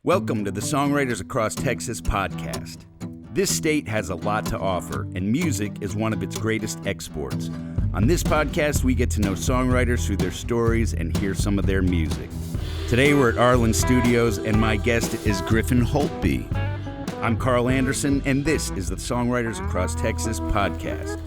Welcome to the Songwriters Across Texas podcast. This state has a lot to offer, and music is one of its greatest exports. On this podcast, we get to know songwriters through their stories and hear some of their music. Today, we're at Arlyn Studios, and my guest is Griffin Holtby. I'm Karl Anderson, and this is the Songwriters Across Texas podcast.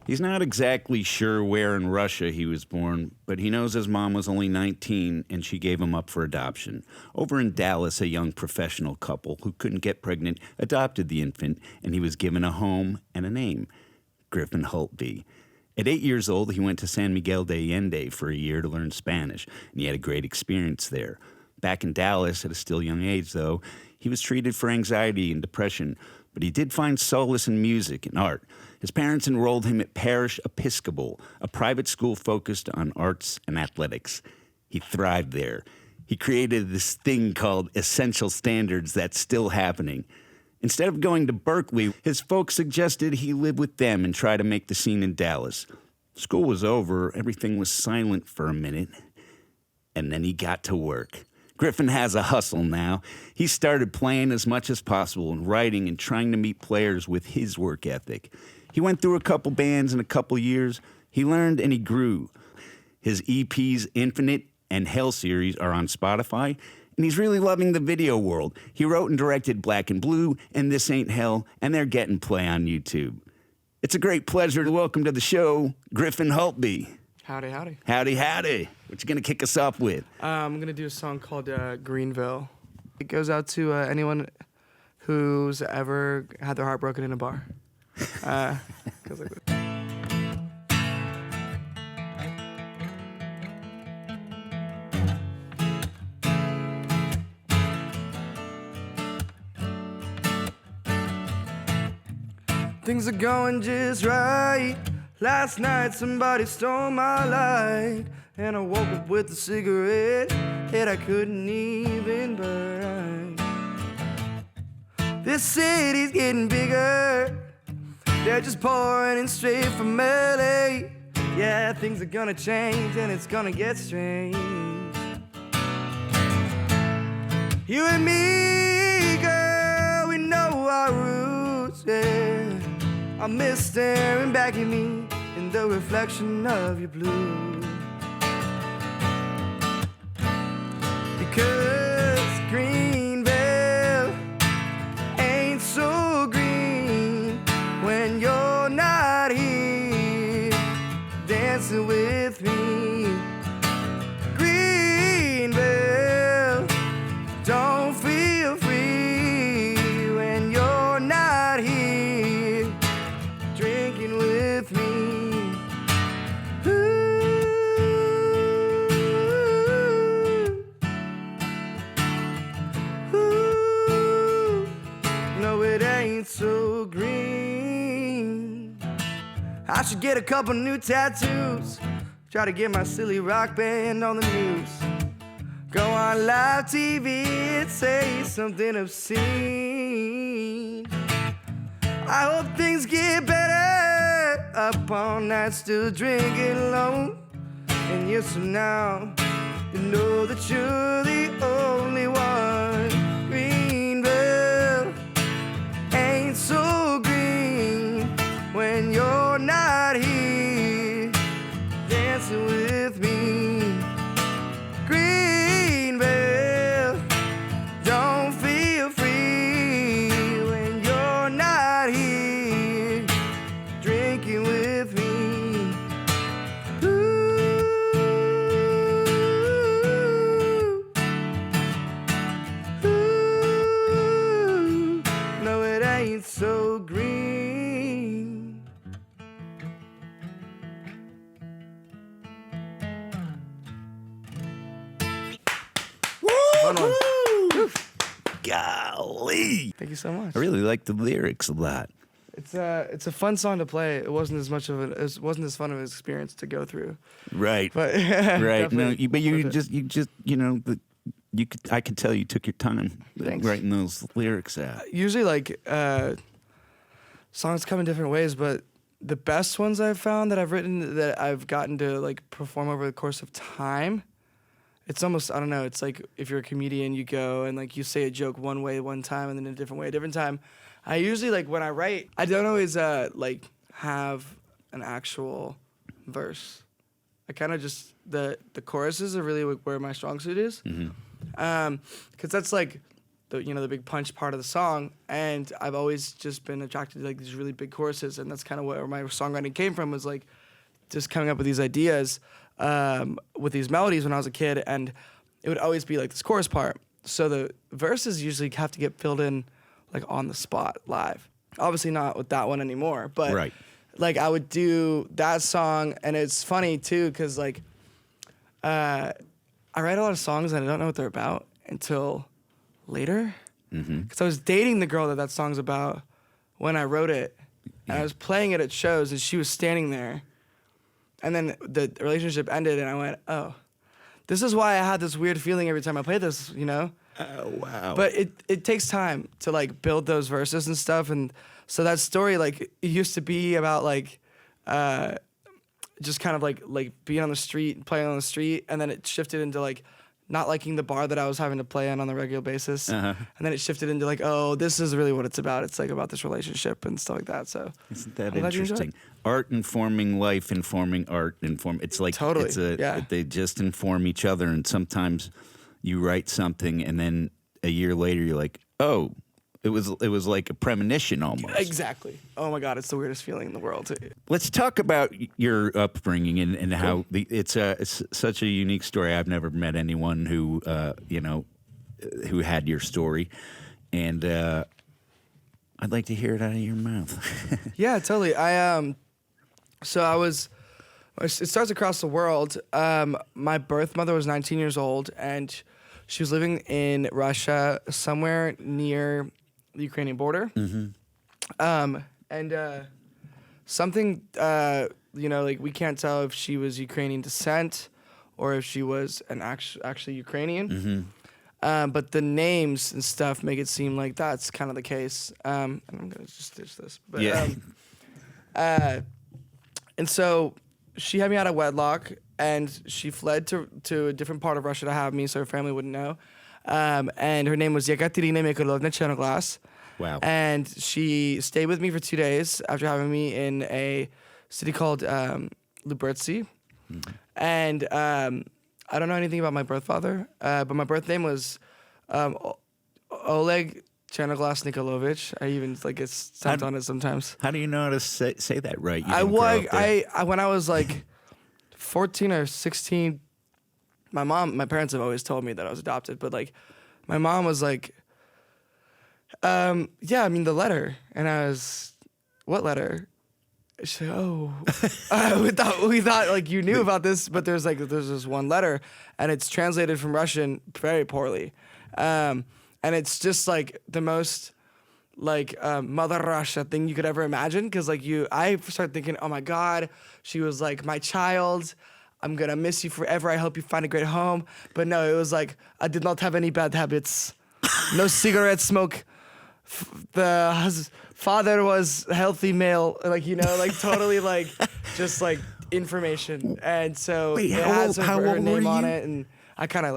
He's not exactly sure where in Russia he was born, but he knows his mom was only 19 and she gave him up for adoption. Over in Dallas, a young professional couple who couldn't get pregnant adopted the infant, and he was given a home and a name, Griffin Holtby. At 8 years old, he went to San Miguel de Allende for a year to learn Spanish, and he had a great experience there. Back in Dallas, at a still young age, though, he was treated for anxiety and depression, but he did find solace in music and art. His parents enrolled him at Parish School, a private school focused on arts and athletics. He thrived there. He created this thing called Essential Standards that's still happening. Instead of going to Berkeley, his folks suggested he live with them and try to make the scene in Dallas. School was over, everything was silent for a minute, and then he got to work. Griffin has a hustle now. He started playing as much as possible and writing and trying to meet players with his work ethic. He went through a couple bands in a couple years. He learned and he grew. His EPs Infinite and Hell series are on Spotify, and he's really loving the video world. He wrote and directed Black and Blue and This Ain't Hell, and they're getting play on YouTube. It's a great pleasure to welcome to the show, Griffin Holtby. Howdy, howdy. Howdy, howdy. What you gonna kick us off with? I'm gonna do a song called Greenville. It goes out to anyone who's ever had their heart broken in a bar. Goes like this. Things are going just right. Last night somebody stole my light, and I woke up with a cigarette that I couldn't even burn. This city's getting bigger, they're just pouring in straight from LA. Yeah, things are gonna change and it's gonna get strange. You and me, girl, we know our roots, yeah. I miss staring back at me in the reflection of your blue. Because Greenville ain't so green when you're not here dancing with me. Greenville don't feel free when you're not here drinking with me. Ooh. Ooh. No, it ain't so green. I should get a couple new tattoos, try to get my silly rock band on the news, go on live TV and say something obscene. I hope things get better, up all night still drinking alone. And years from now, you know that you're the only one. Greenville ain't so green when you're not here dancing with me. Greenville don't feel free when you're not here drinking with me. Ooh. Ooh. No, it ain't so green. Fun one. Golly. Thank you so much. I really like the lyrics a lot. It's a fun song to play. It wasn't as much of it wasn't as fun of an experience to go through. Right. But Right. No, definitely but you worth it. just I could tell you took your time Thanks. writing those lyrics out. Usually, like, songs come in different ways, but the best ones I've found that I've written that I've gotten to like perform over the course of time it's almost, I don't know, it's like if you're a comedian, you go and like you say a joke one way one time and then a different way a different time. I usually, like, when I write, I don't always like have an actual verse. I kind of just, the choruses are really where my strong suit is. Because that's like the big punch part of the song, and I've always just been attracted to like these really big choruses, and that's kind of where my songwriting came from, was like just coming up with these ideas with these melodies when I was a kid, and it would always be like this chorus part. So the verses usually have to get filled in like on the spot live. Obviously not with that one anymore, but Right. like I would do that song, and it's funny too because like I write a lot of songs and I don't know what they're about until later. Because I was dating the girl that song's about when I wrote it, and I was playing it at shows, and she was standing there, and then the relationship ended, and I went, oh, this is why I had this weird feeling every time I play this, you know? Oh, wow. But it takes time to like build those verses and stuff, and so that story, like, it used to be about like just kind of like being on the street, playing on the street, and then it shifted into like not liking the bar that I was having to play on the regular basis, and then it shifted into like, oh, this is really what it's about. It's like about this relationship and stuff like that. So isn't that interesting? Art informing life, informing art, it's like totally. They just inform each other, and sometimes you write something, and then a year later you're like, oh, it was like a premonition almost. Exactly. Oh my God, it's the weirdest feeling in the world. Let's talk about your upbringing and how it's such a unique story. I've never met anyone who who had your story, and I'd like to hear it out of your mouth. Yeah, totally. It starts across the world. My birth mother was 19 years old, and she was living in Russia, somewhere near the Ukrainian border. Something, like we can't tell if she was Ukrainian descent or if she was actually Ukrainian. But the names and stuff make it seem like that's kind of the case. And I'm going to just ditch this. But, and so she had me out of wedlock, and she fled to a different part of Russia to have me so her family wouldn't know. And her name was Yekaterina Mykolovna Chernoglas. Wow. And she stayed with me for 2 days after having me in a city called Lybertsy. And I don't know anything about my birth father, but my birth name was Oleg Chernoglas Nikolaevich. I even get stamped on it sometimes. How do you know how to say that right? When I was like 14 or 16, my parents have always told me that I was adopted, but like my mom was like, the letter. And I was, what letter? She said, we thought like you knew about this, but there's this one letter, and it's translated from Russian very poorly. And it's just like the most like Mother Russia thing you could ever imagine. Because I started thinking, oh my God, she was like my child. I'm gonna miss you forever. I hope you find a great home. But no, it was like I did not have any bad habits. No cigarette smoke. The father was a healthy male, totally just like information. And so wait, it has how her name on you? it, and I kind of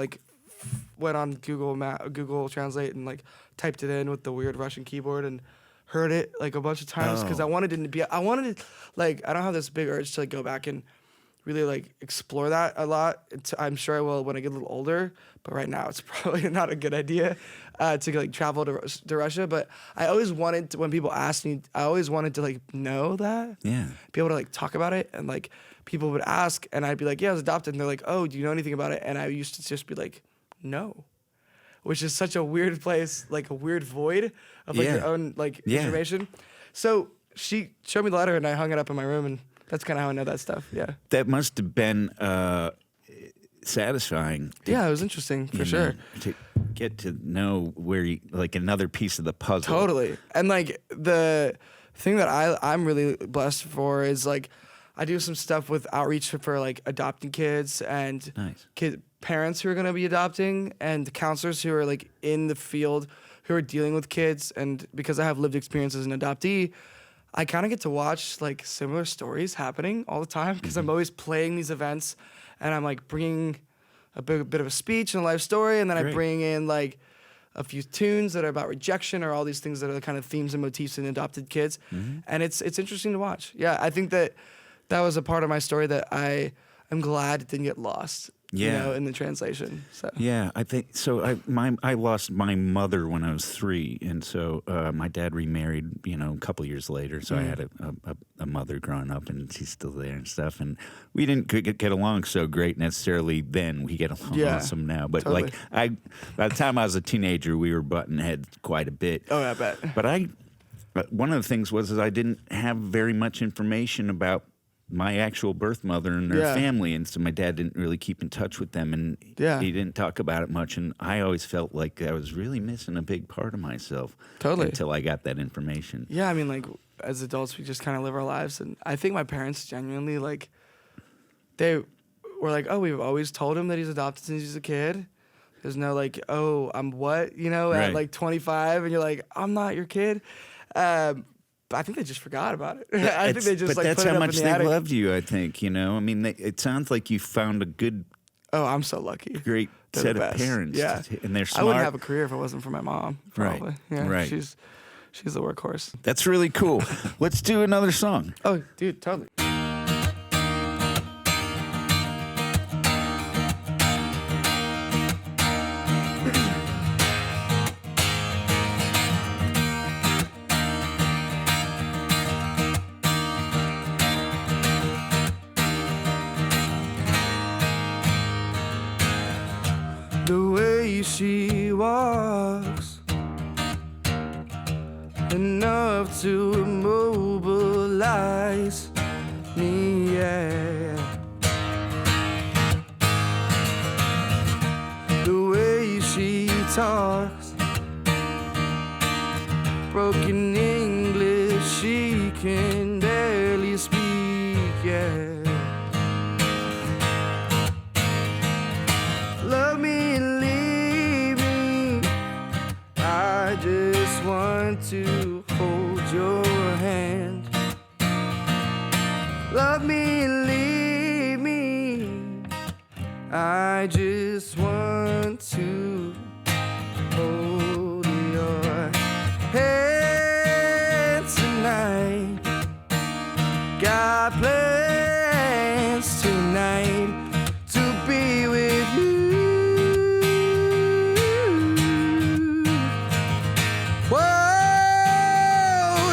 went on Google Translate and typed it in with the weird Russian keyboard and heard it a bunch of times because I wanted it to be. I don't have this big urge to go back and really explore that a lot. I'm sure I will when I get a little older, but right now it's probably not a good idea to travel to Russia. But I always wanted to, when people asked me, I always wanted to know that. Yeah. Be able to talk about it, and people would ask, and I'd be like, yeah, I was adopted, and they're like, oh, do you know anything about it? And I used to just be like, no. Which is such a weird place, a weird void of your own information. So she showed me the letter, and I hung it up in my room, and that's kind of how I know that stuff. Yeah. That must have been satisfying. Yeah, it was interesting for sure. To get to know where you another piece of the puzzle. Totally. And the thing that I'm really blessed for is I do some stuff with outreach for adopting kids and parents who are going to be adopting, and counselors who are in the field who are dealing with kids. And because I have lived experience as an adoptee, I kind of get to watch similar stories happening all the time because I'm always playing these events, and I'm bringing a bit of a speech and a life story, and then Great. I bring in like a few tunes that are about rejection or all these things that are the kind of themes and motifs in adopted kids, and it's interesting to watch. Yeah, I think that was a part of my story that I am glad it didn't get lost. You know, in the translation. So. Yeah, I think so. I lost my mother when I was 3, and so my dad remarried. You know, a couple years later. So I had a mother growing up, and she's still there and stuff. And we didn't get along so great necessarily then. We get along awesome now. But totally. like by the time I was a teenager, we were butting heads quite a bit. Oh, I bet. But one of the things was I didn't have very much information about my actual birth mother and their family, and so my dad didn't really keep in touch with them, and he didn't talk about it much, and I always felt like I was really missing a big part of myself until I got that information. Yeah, I mean, like, as adults, we just kind of live our lives, and I think my parents genuinely, like, they were like, oh, we've always told him that he's adopted since he's a kid. There's no, like, oh, I'm what, you know, at, like, 25, and you're like, I'm not your kid. I think they just forgot about it. I think they just but like that's put it how up much in the they attic. loved you, I think. You know, I mean, it sounds like you found a good, I'm so lucky. great They're set the of best. parents. Yeah, And they're I smart. wouldn't have a career if it wasn't for my mom. Probably. Right. Yeah, Right. She's the workhorse. That's really cool. Let's do another song. Oh, dude, totally. The way she walks, enough to immobilize me, yeah. The way she talks, broken English, she can barely speak, yeah. Love me and leave me, I just want to hold your hand. Love me and leave me, I just want to hold your hand tonight. Got plans tonight to be with you. Whoa,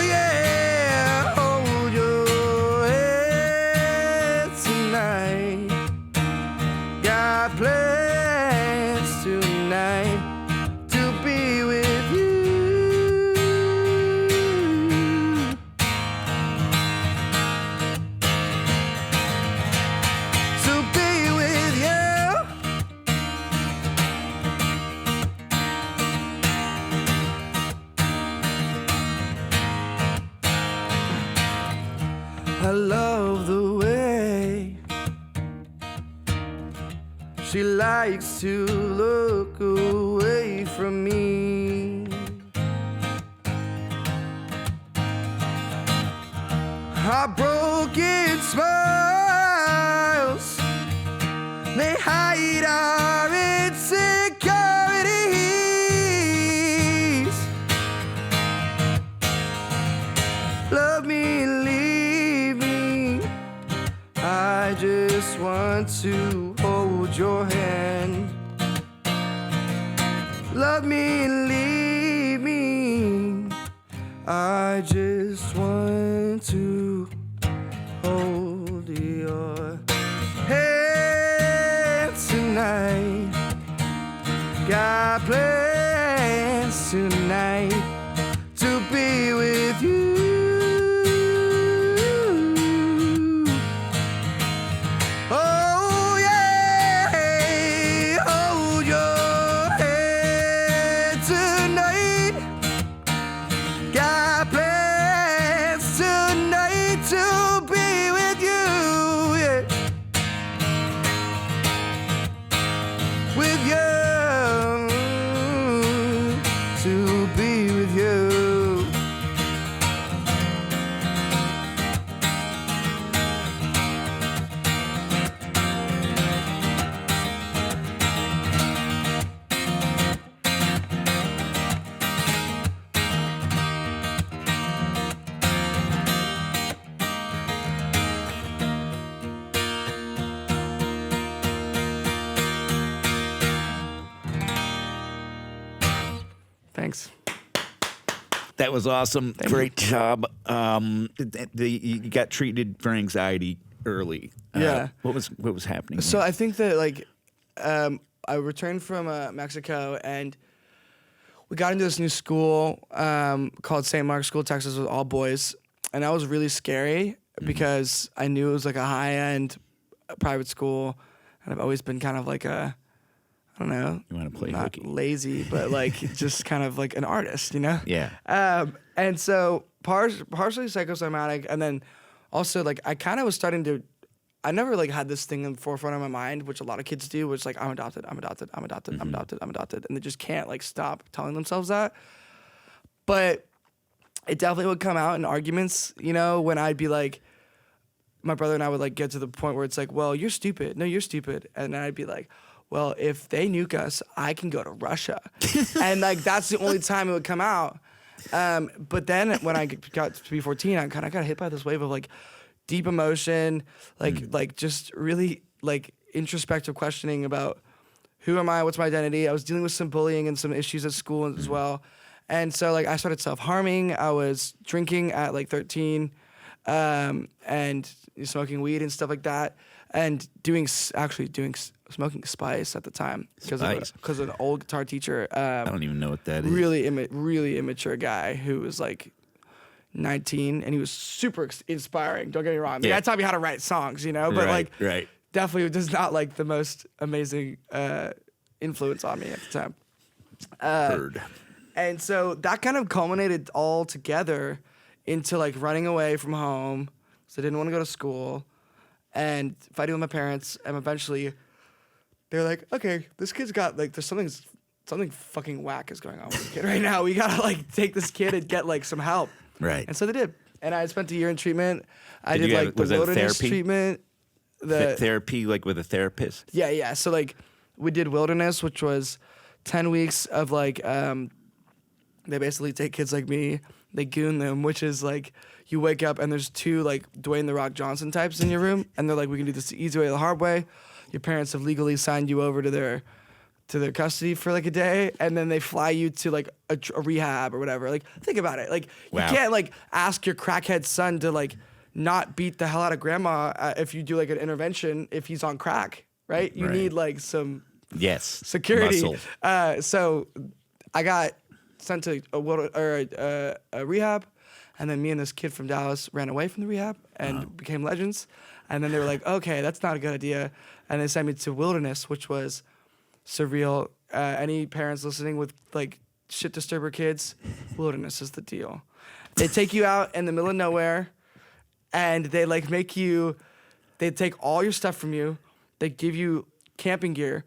yeah, hold your head tonight. Got plans tonight to be with you. To be with you. I love the way she likes to look away from me. Heartbroken smiles, they hide our insecurities. Love me, leave me, I just want to hold your hand. Love me, leave me, I just want to hold your hand tonight. Got plans tonight to be with you. Oh yeah, hold your hand tonight. Got plans tonight to be with you, yeah. With you, to be with you. Thanks. That was awesome. Great job. You got treated for anxiety early. Yeah. What was happening? So I think that like I returned from Mexico and we got into this new school called St. Mark's School, Texas, with all boys, and that was really scary because I knew it was like a high-end private school, and I've always been kind of like I don't know. You want to play not hooky? Lazy, but like just kind of like an artist, you know? Yeah. And so partially psychosomatic, and then also like I kind of was starting to. I never like had this thing in the forefront of my mind, which a lot of kids do, which like I'm adopted, I'm adopted, I'm adopted, I'm adopted, I'm adopted, and they just can't like stop telling themselves that. But it definitely would come out in arguments, you know, when I'd be like, my brother and I would like get to the point where it's like, well, you're stupid. No, you're stupid. And then I'd be like, well, if they nuke us, I can go to Russia. And like, that's the only time it would come out. But then when I got to be 14, I kind of got hit by this wave of like deep emotion, like just really like introspective questioning about who am I, what's my identity. I was dealing with some bullying and some issues at school as well. And so like I started self-harming. I was drinking at like 13 and smoking weed and stuff like that, and smoking spice at the time because of an old guitar teacher. I don't even know what that is. Really immature guy who was like 19, and he was super inspiring. Don't get me wrong. The guy taught me how to write songs, you know, but definitely was not like the most amazing influence on me at the time. Heard. And so that kind of culminated all together into like running away from home, so I didn't want to go to school, and fighting with my parents, and eventually they're like, okay, this kid's got like, there's something fucking whack is going on with the kid right now. We gotta like take this kid and get like some help. Right. And so they did. And I spent a year in treatment. I did you like the wilderness therapy? treatment. Therapy, like with a therapist? Yeah. So like we did wilderness, which was 10 weeks of like, they basically take kids like me, they goon them, which is like you wake up and there's two like Dwayne The Rock Johnson types in your room, and they're like, we can do this the easy way or the hard way. Your parents have legally signed you over to their custody for like a day, and then they fly you to like a rehab or whatever. Like, think about it. Like, you can't like ask your crackhead son to like not beat the hell out of grandma if you do like an intervention if he's on crack, right? You need like some security. Muscle. So I got sent to a rehab, and then me and this kid from Dallas ran away from the rehab and became legends. And then they were like, okay, that's not a good idea. And they sent me to wilderness, which was surreal. Any parents listening with like shit disturber kids, wilderness is the deal. They take you out in the middle of nowhere, and they like they take all your stuff from you. They give you camping gear,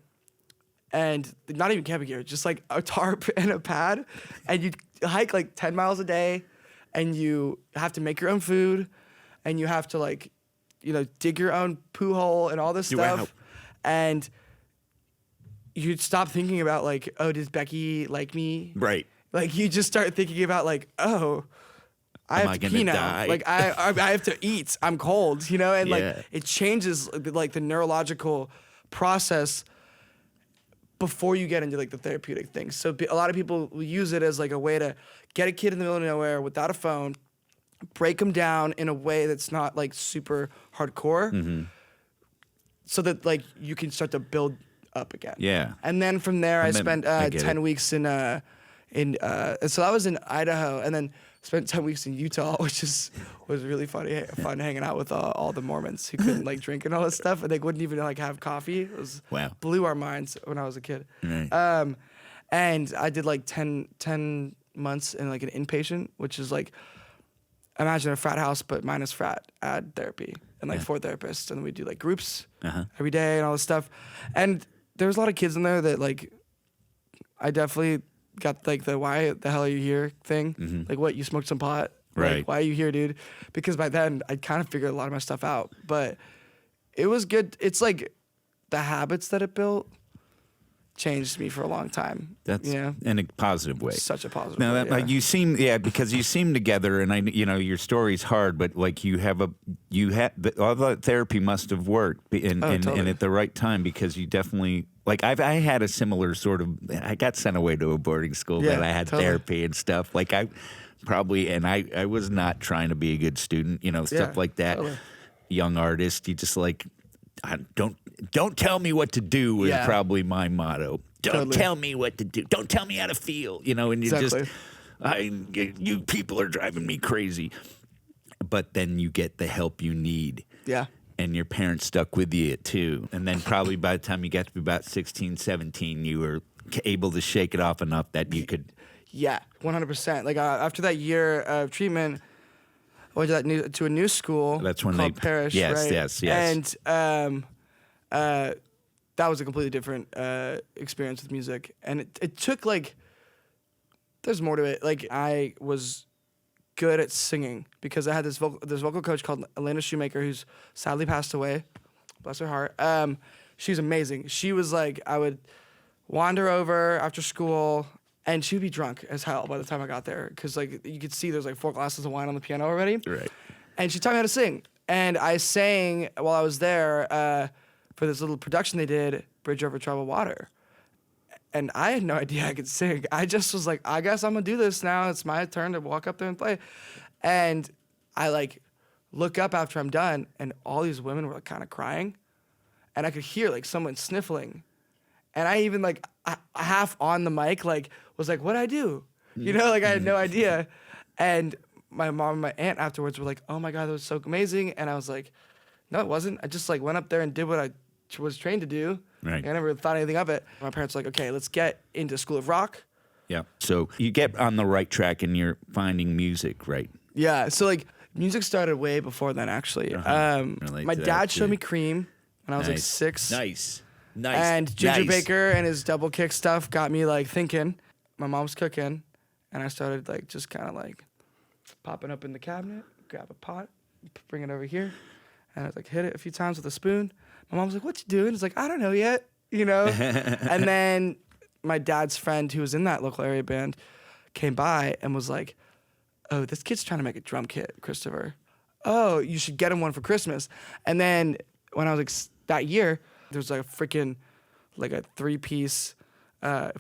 and not even camping gear, just like a tarp and a pad, and you hike like 10 miles a day, and you have to make your own food, and you have to like, you know, dig your own poo hole and all this stuff. And you'd stop thinking about like, oh, does Becky like me? Right. Like you just start thinking about like, oh, I have to pee now. Like I have to eat. I'm cold, you know? And like it changes like the neurological process before you get into like the therapeutic things. So a lot of people will use it as like a way to get a kid in the middle of nowhere without a phone, break them down in a way that's not like super hardcore, so that like you can start to build up again. Yeah. And then from there, I spent 10 weeks in so I was in Idaho, and then spent 10 weeks in Utah, which was really fun hanging out with all the Mormons who couldn't like drink and all this stuff, and they wouldn't even like have coffee. It was blew our minds when I was a kid. Right. And I did like 10 months in like an inpatient, which is like, imagine a frat house but minus frat ad therapy, and like 4 therapists, and we do like groups every day and all this stuff. And there was a lot of kids in there that like, I definitely got like the why the hell are you here thing. Like, what, you smoked some pot? Right. Like, why are you here, dude? Because by then I'd kind of figured a lot of my stuff out, but it was good. It's like the habits that it built changed me for a long time. That's in a positive way. Such a positive way. Now, like you seem, because you seem together, and your story's hard, but like all the therapy must have worked and at the right time, because you definitely Like I had a similar sort of. I got sent away to a boarding school, Yeah, but I had totally. therapy and stuff. Like I was not trying to be a good student, stuff like that. Totally. Young artist, you just like, don't tell me what to do was Yeah. probably my motto. Don't Totally. tell me what to do. Don't tell me how to feel. And you Exactly. you people are driving me crazy. But then you get the help you need. Yeah. And your parents stuck with you too. And then probably by the time you got to be about 16, 17, you were able to shake it off enough that you could. Yeah, 100%. Like after that year of treatment, I went to a new school. That's when called Parish. Yes, right? yes. And that was a completely different experience with music. And it took there's more to it. Like I was good at singing because I had this vocal coach called Elena Shoemaker, who's sadly passed away. Bless her heart. She's amazing. She was like, I would wander over after school, and she would be drunk as hell by the time I got there, because you could see there's 4 glasses of wine on the piano already. Right. And she taught me how to sing, and I sang while I was there for this little production they did, Bridge Over Troubled Water. And I had no idea I could sing. I just was like, I guess I'm gonna do this now. It's my turn to walk up there and play. And I look up after I'm done, and all these women were kind of crying, and I could hear someone sniffling, and I even half on the mic was like, what'd I do? I had no idea. And my mom and my aunt afterwards were like, oh my God, that was so amazing. And I was like, no, it wasn't. I just went up there and did what I was trained to do. Right. I never thought anything of it. My parents were like, okay, let's get into School of Rock. Yeah. So you get on the right track and you're finding music, right? Yeah. So music started way before then, actually. Relate My to that, dad showed too. me Cream when I was Nice. 6. Nice. And Ginger Baker and his double kick stuff got me thinking. My mom's cooking, and I started just kind of popping up in the cabinet, grab a pot, bring it over here, and I was hit it a few times with a spoon. My mom's like, "What you doing?" It's I don't know yet, And then my dad's friend, who was in that local area band, came by and was like, "Oh, this kid's trying to make a drum kit, Christopher. Oh, you should get him one for Christmas." And then when I was that year, there was a freaking a 3-piece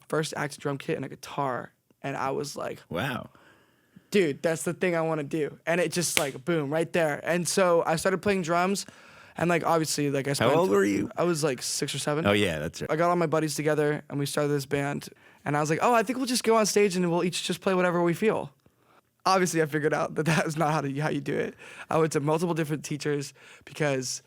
first act drum kit and a guitar, and I was like, Wow. dude, that's the thing I want to do. And it just boom, right there. And so I started playing drums, and obviously I spent. How old were you? I was 6 or 7. Oh, yeah, that's right. I got all my buddies together and we started this band, and I was like, oh, I think we'll just go on stage and we'll each just play whatever we feel. Obviously, I figured out that is not how you do it. I went to multiple different teachers because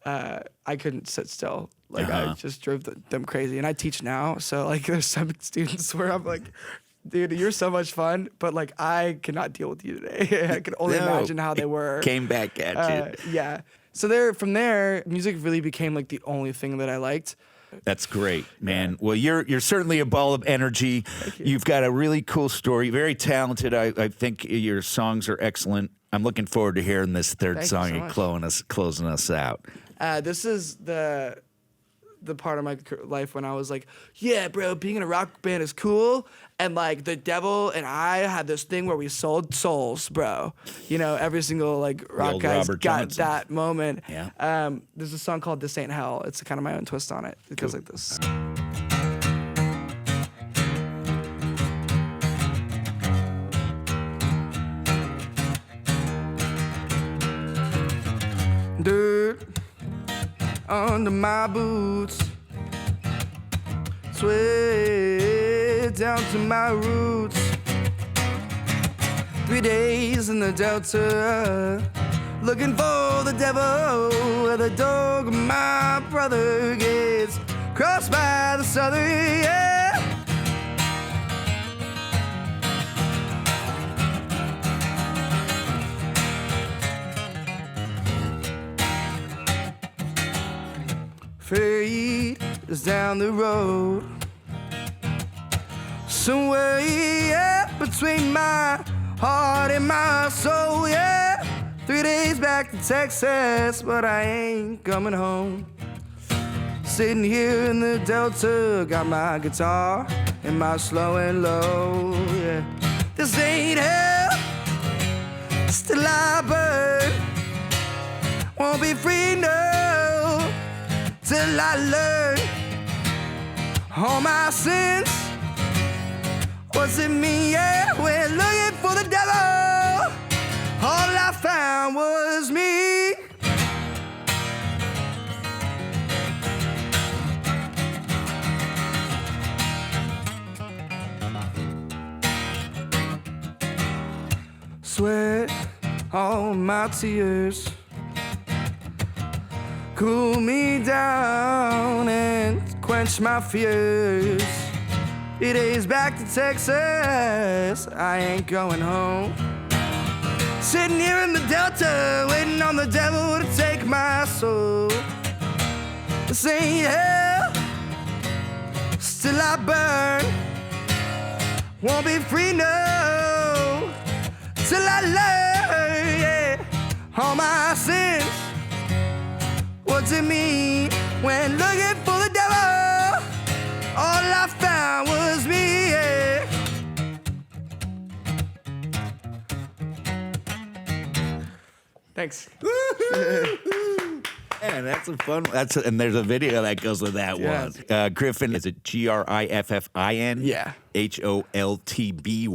I couldn't sit still. I just drove them crazy. And I teach now, so there's some students where I'm like, dude, you're so much fun, but I cannot deal with you today. I can only imagine how they were. Came back at you. Yeah. So from there, music really became the only thing that I liked. That's great, man. Well, you're certainly a ball of energy. Thank you. You've got a really cool story. Very talented. I think your songs are excellent. I'm looking forward to hearing this third Thank you song so and much. closing us out. This is the part of my life when I was like, yeah, bro, being in a rock band is cool. And the devil and I had this thing where we sold souls, bro. Every single rock old guy's Robert got Johnson. that moment. Yeah. There's a song called This Ain't Hell. It's kind of my own twist on it. It goes like this. Dirt under my boots, sweat down to my roots. 3 days in the Delta, looking for the devil where the dog of my brother gets crossed by the southern, yeah. Fate is down the road, somewhere, yeah, between my heart and my soul, yeah. 3 days back to Texas, but I ain't coming home. Sitting here in the Delta, got my guitar and my slow and low, yeah. This ain't hell, still I burn. Won't be free, no, till I learn all my sins. Was it me? Yeah, we're looking for the devil. All I found was me. Sweat all my tears, cool me down and quench my fears. 3 days back to Texas, I ain't going home. Sitting here in the Delta, waiting on the devil to take my soul. This ain't hell, still I burn. Won't be free, no, till I learn, yeah, all my sins. What to me when looking for the devil? All I found was me, yeah. Thanks. Man, that's a fun. And there's a video that goes with that one. Griffin, is it Griffin? Yeah. HOLTBY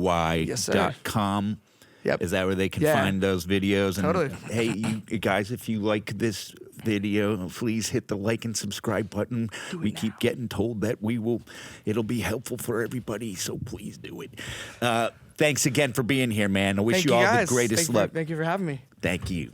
Yes, sir. .com. Yep. Is that where they can find those videos? And Totally. Hey, you guys, if you like this video, please hit the like and subscribe button. We keep getting told that it'll be helpful for everybody, so please do it. Thanks again for being here, man. I wish you all the greatest luck. Thank you for having me. Thank you.